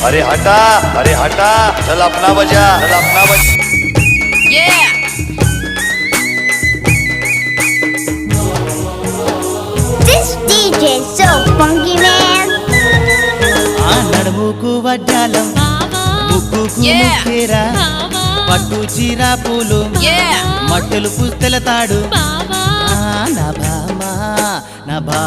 अरे हटा चल अपना बजा Yeah! This DJ is so funky, man. ఆ నడుముకు వడ్డాలం ముక్కుకు Yeah. ముక్కేరా పట్టు చీర పూలు Yeah! మట్టలు పుస్తెల తాడు నా భామ నా భామ